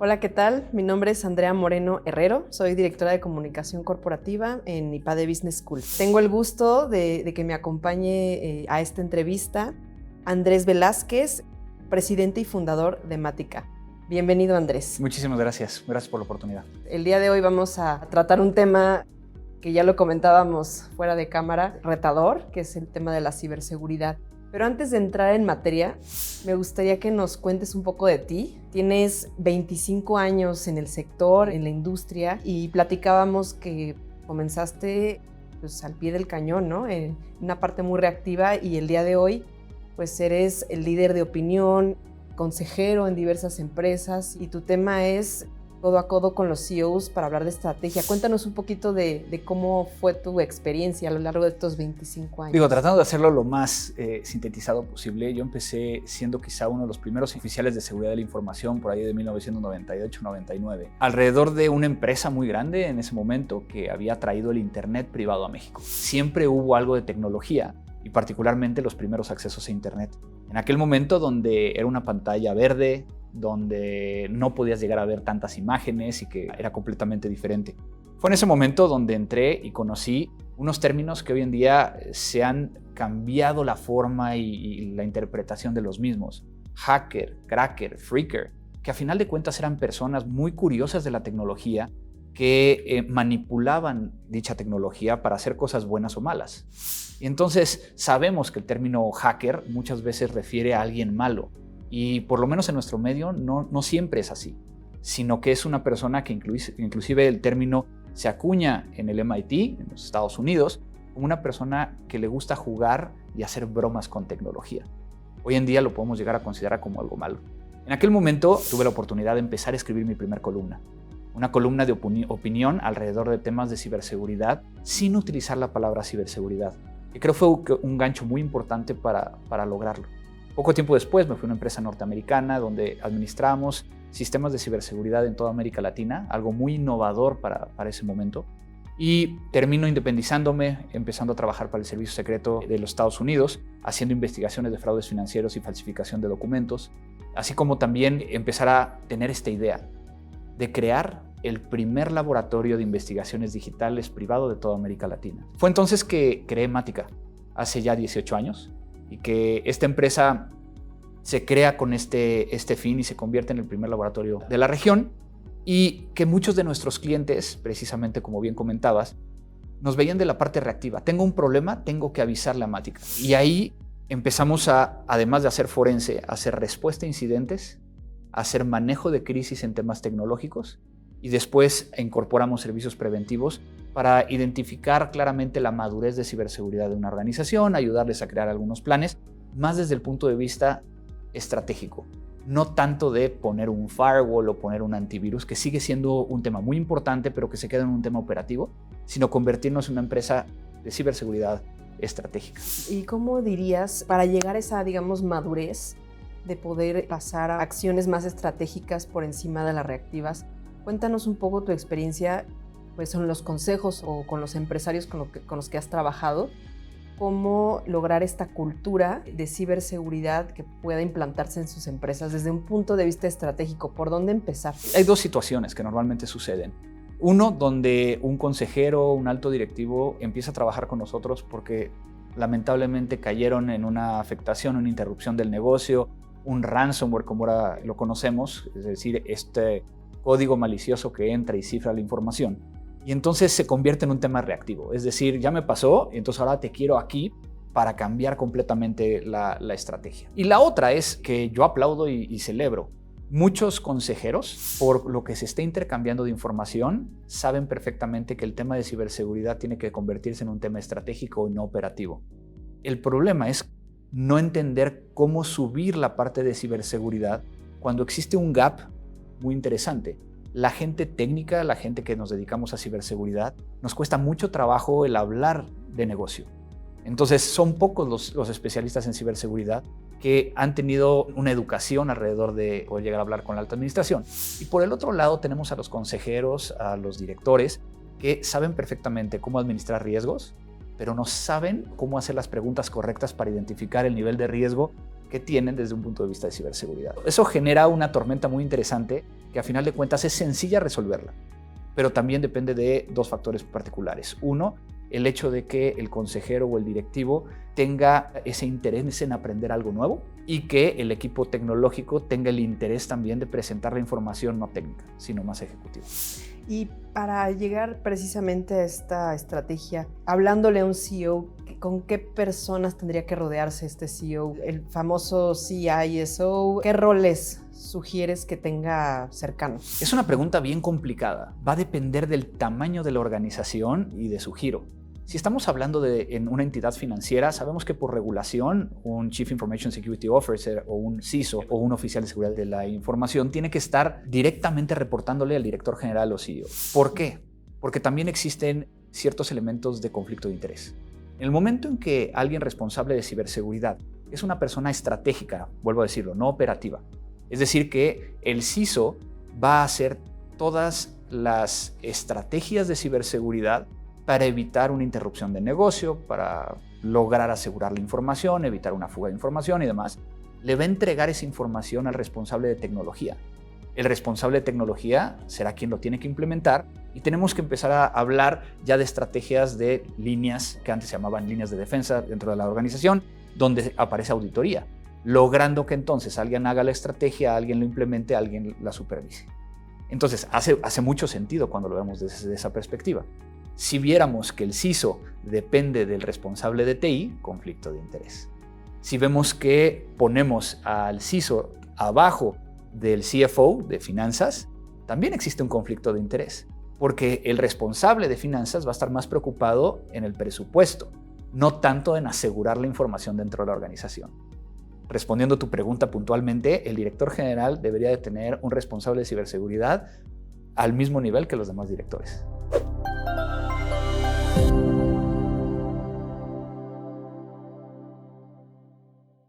Hola, ¿qué tal? Mi nombre es Andrea Moreno Herrero, soy directora de comunicación corporativa en IPADE Business School. Tengo el gusto de que me acompañe a esta entrevista Andrés Velázquez, presidente y fundador de Mática. Bienvenido, Andrés. Muchísimas gracias. Gracias por la oportunidad. El día de hoy vamos a tratar un tema que ya lo comentábamos fuera de cámara, retador, que es el tema de la ciberseguridad. Pero antes de entrar en materia, me gustaría que nos cuentes un poco de ti. Tienes 25 años en el sector, en la industria, y platicábamos que comenzaste pues, al pie del cañón, ¿no? En una parte muy reactiva, y el día de hoy pues eres el líder de opinión, consejero en diversas empresas, y tu tema es codo a codo con los CEOs para hablar de estrategia. Cuéntanos un poquito de cómo fue tu experiencia a lo largo de estos 25 años. Tratando de hacerlo lo más sintetizado posible, yo empecé siendo quizá uno de los primeros oficiales de seguridad de la información por ahí de 1998-99, alrededor de una empresa muy grande en ese momento que había traído el Internet privado a México. Siempre hubo algo de tecnología y particularmente los primeros accesos a Internet. En aquel momento donde era una pantalla verde, donde no podías llegar a ver tantas imágenes y que era completamente diferente. Fue en ese momento donde entré y conocí unos términos que hoy en día se han cambiado la forma y la interpretación de los mismos. Hacker, cracker, freaker, que a final de cuentas eran personas muy curiosas de la tecnología que manipulaban dicha tecnología para hacer cosas buenas o malas. Y entonces sabemos que el término hacker muchas veces refiere a alguien malo. Y por lo menos en nuestro medio no siempre es así, sino que es una persona que inclusive el término se acuña en el MIT, en los Estados Unidos, como una persona que le gusta jugar y hacer bromas con tecnología. Hoy en día lo podemos llegar a considerar como algo malo. En aquel momento tuve la oportunidad de empezar a escribir mi primer columna, una columna de opinión alrededor de temas de ciberseguridad sin utilizar la palabra ciberseguridad, que creo fue un gancho muy importante para lograrlo. Poco tiempo después me fui a una empresa norteamericana donde administramos sistemas de ciberseguridad en toda América Latina, algo muy innovador para ese momento. Y termino independizándome, empezando a trabajar para el Servicio Secreto de los Estados Unidos, haciendo investigaciones de fraudes financieros y falsificación de documentos, así como también empezar a tener esta idea de crear el primer laboratorio de investigaciones digitales privado de toda América Latina. Fue entonces que creé Mática, hace ya 18 años, y que esta empresa se crea con este fin y se convierte en el primer laboratorio de la región, y que muchos de nuestros clientes, precisamente como bien comentabas, nos veían de la parte reactiva. Tengo un problema, tengo que avisarle a Mática. Y ahí empezamos además de hacer forense, a hacer respuesta a incidentes, a hacer manejo de crisis en temas tecnológicos, y después incorporamos servicios preventivos para identificar claramente la madurez de ciberseguridad de una organización, ayudarles a crear algunos planes, más desde el punto de vista estratégico. No tanto de poner un firewall o poner un antivirus, que sigue siendo un tema muy importante, pero que se queda en un tema operativo, sino convertirnos en una empresa de ciberseguridad estratégica. ¿Y cómo dirías, para llegar a esa, digamos, madurez de poder pasar a acciones más estratégicas por encima de las reactivas? Cuéntanos un poco tu experiencia pues, son los consejos o con los empresarios con los que has trabajado, cómo lograr esta cultura de ciberseguridad que pueda implantarse en sus empresas desde un punto de vista estratégico. ¿Por dónde empezar? Hay dos situaciones que normalmente suceden. Uno, donde un consejero, un alto directivo empieza a trabajar con nosotros porque lamentablemente cayeron en una afectación, una interrupción del negocio, un ransomware como ahora lo conocemos, es decir, este código malicioso que entra y cifra la información. Y entonces se convierte en un tema reactivo. Es decir, ya me pasó, entonces ahora te quiero aquí para cambiar completamente la estrategia. Y la otra es que yo aplaudo y celebro. Muchos consejeros, por lo que se está intercambiando de información, saben perfectamente que el tema de ciberseguridad tiene que convertirse en un tema estratégico y no operativo. El problema es no entender cómo subir la parte de ciberseguridad cuando existe un gap muy interesante. La gente técnica, la gente que nos dedicamos a ciberseguridad, nos cuesta mucho trabajo el hablar de negocio. Entonces son pocos los especialistas en ciberseguridad que han tenido una educación alrededor de poder llegar a hablar con la alta administración. Y por el otro lado tenemos a los consejeros, a los directores, que saben perfectamente cómo administrar riesgos, pero no saben cómo hacer las preguntas correctas para identificar el nivel de riesgo que tienen desde un punto de vista de ciberseguridad. Eso genera una tormenta muy interesante que a final de cuentas es sencilla resolverla, pero también depende de dos factores particulares. Uno, el hecho de que el consejero o el directivo tenga ese interés en aprender algo nuevo y que el equipo tecnológico tenga el interés también de presentar la información no técnica, sino más ejecutiva. Y para llegar precisamente a esta estrategia, hablándole a un CEO, ¿con qué personas tendría que rodearse este CEO? El famoso CISO, ¿qué roles sugieres que tenga cercanos? Es una pregunta bien complicada. Va a depender del tamaño de la organización y de su giro. Si estamos hablando en una entidad financiera, sabemos que por regulación un Chief Information Security Officer o un CISO o un oficial de seguridad de la información tiene que estar directamente reportándole al director general o CEO. ¿Por qué? Porque también existen ciertos elementos de conflicto de interés. En el momento en que alguien responsable de ciberseguridad es una persona estratégica, vuelvo a decirlo, no operativa, es decir, que el CISO va a hacer todas las estrategias de ciberseguridad para evitar una interrupción de negocio, para lograr asegurar la información, evitar una fuga de información y demás, le va a entregar esa información al responsable de tecnología. El responsable de tecnología será quien lo tiene que implementar y tenemos que empezar a hablar ya de estrategias de líneas que antes se llamaban líneas de defensa dentro de la organización, donde aparece auditoría, logrando que entonces alguien haga la estrategia, alguien lo implemente, alguien la supervise. Entonces, hace mucho sentido cuando lo vemos desde esa perspectiva. Si viéramos que el CISO depende del responsable de TI, conflicto de interés. Si vemos que ponemos al CISO abajo del CFO de finanzas, también existe un conflicto de interés, porque el responsable de finanzas va a estar más preocupado en el presupuesto, no tanto en asegurar la información dentro de la organización. Respondiendo a tu pregunta puntualmente, el director general debería de tener un responsable de ciberseguridad al mismo nivel que los demás directores.